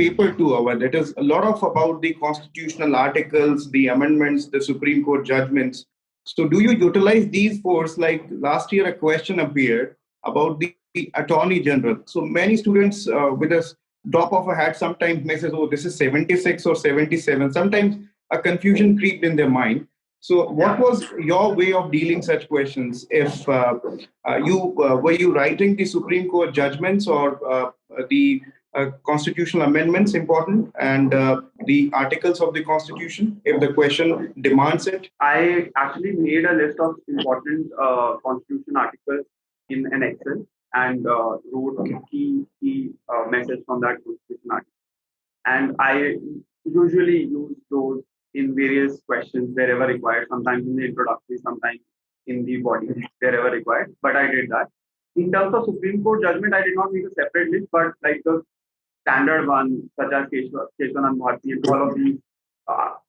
paper 2, Avadh, it is a lot of about the constitutional articles, the amendments, the Supreme Court judgments. So do you utilize these force? Like last year, a question appeared about the Attorney General. So many students with a drop of a hat sometimes messes, oh, this is 76 or 77. Sometimes a confusion creeped in their mind. So what was your way of dealing such questions? If were you writing the Supreme Court judgments or the constitutional amendments important and the articles of the Constitution, if the question demands it? I actually made a list of important Constitution articles in an Excel and wrote key message from that Constitution article. And I usually use those in various questions wherever required, sometimes in the introductory, sometimes in the body, wherever required. But I did that. In terms of Supreme Court judgment, I did not make a separate list, but like the standard ones, such as Keshwan and Bharti and all of these,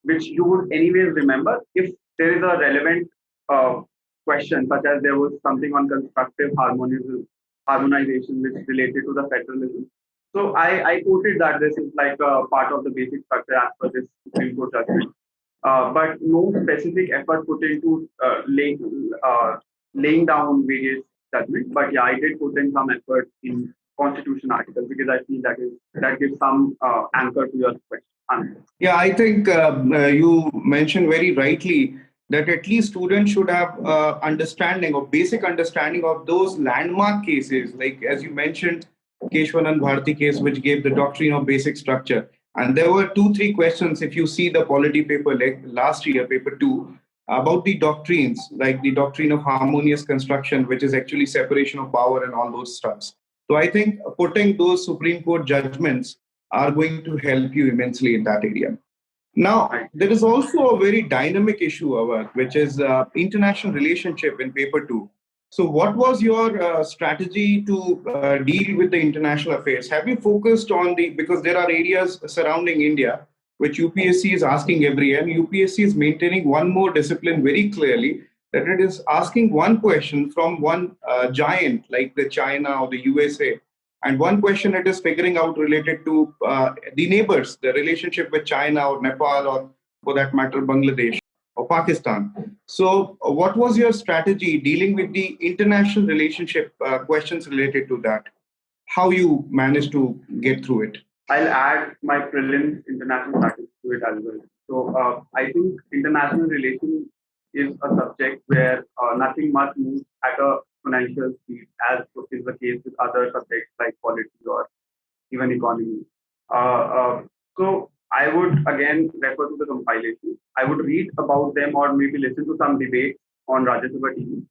which you would anyways remember if there is a relevant question, such as there was something on constructive harmonization which related to the federalism. So I quoted that this is like a part of the basic structure as per this Supreme Court judgment. But no specific effort put into laying down various judgments. But yeah, I did put in some effort in Constitution articles because I feel that gives some anchor to your question. Yeah, I think you mentioned very rightly that at least students should have understanding or basic understanding of those landmark cases, like as you mentioned, Keshwan and Bharti case, which gave the doctrine of basic structure. And there were 2-3 questions, if you see the polity paper like last year, paper 2, about the doctrines, like the doctrine of harmonious construction, which is actually separation of power and all those stuffs. So I think putting those Supreme Court judgments are going to help you immensely in that area. Now, there is also a very dynamic issue, Avadh, which is international relationship in paper 2. So what was your strategy to deal with the international affairs? Have you focused on because there are areas surrounding India, which UPSC is asking every year, and UPSC is maintaining one more discipline very clearly, that it is asking one question from one giant like the China or the USA. And one question it is figuring out related to the neighbors, the relationship with China or Nepal or for that matter, Bangladesh or Pakistan. So what was your strategy dealing with the international relationship questions related to that? How you managed to get through it? I'll add my prelims international strategy to it as well. So I think international relations is a subject where nothing much moves at a exponential speed, as is the case with other subjects like politics or even economy. So I would again refer to the compilation. I would read about them or maybe listen to some debates on Rajya Sabha TV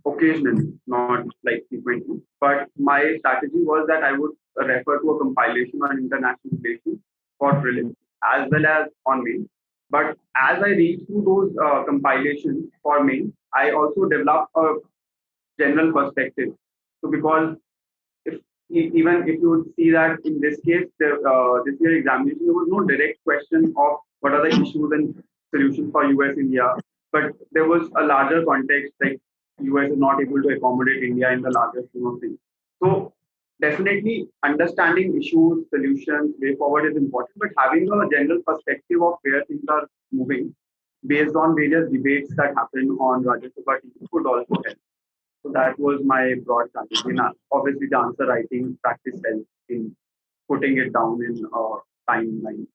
occasionally, not like frequently. But my strategy was that I would refer to a compilation on international relations for prelims as well as on main. But as I read through those compilations for main, I also developed a general perspective. So because even if you would see that in this case, this year examination, there was no direct question of what are the issues and solutions for US, India, but there was a larger context, like US is not able to accommodate India in the larger scheme of things. So definitely understanding issues, solutions, way forward is important, but having a general perspective of where things are moving based on various debates that happen on Rajya Sabha TV could also help. So that was my broad strategy. Now, obviously, the answer writing practice helps in putting it down in a timeline.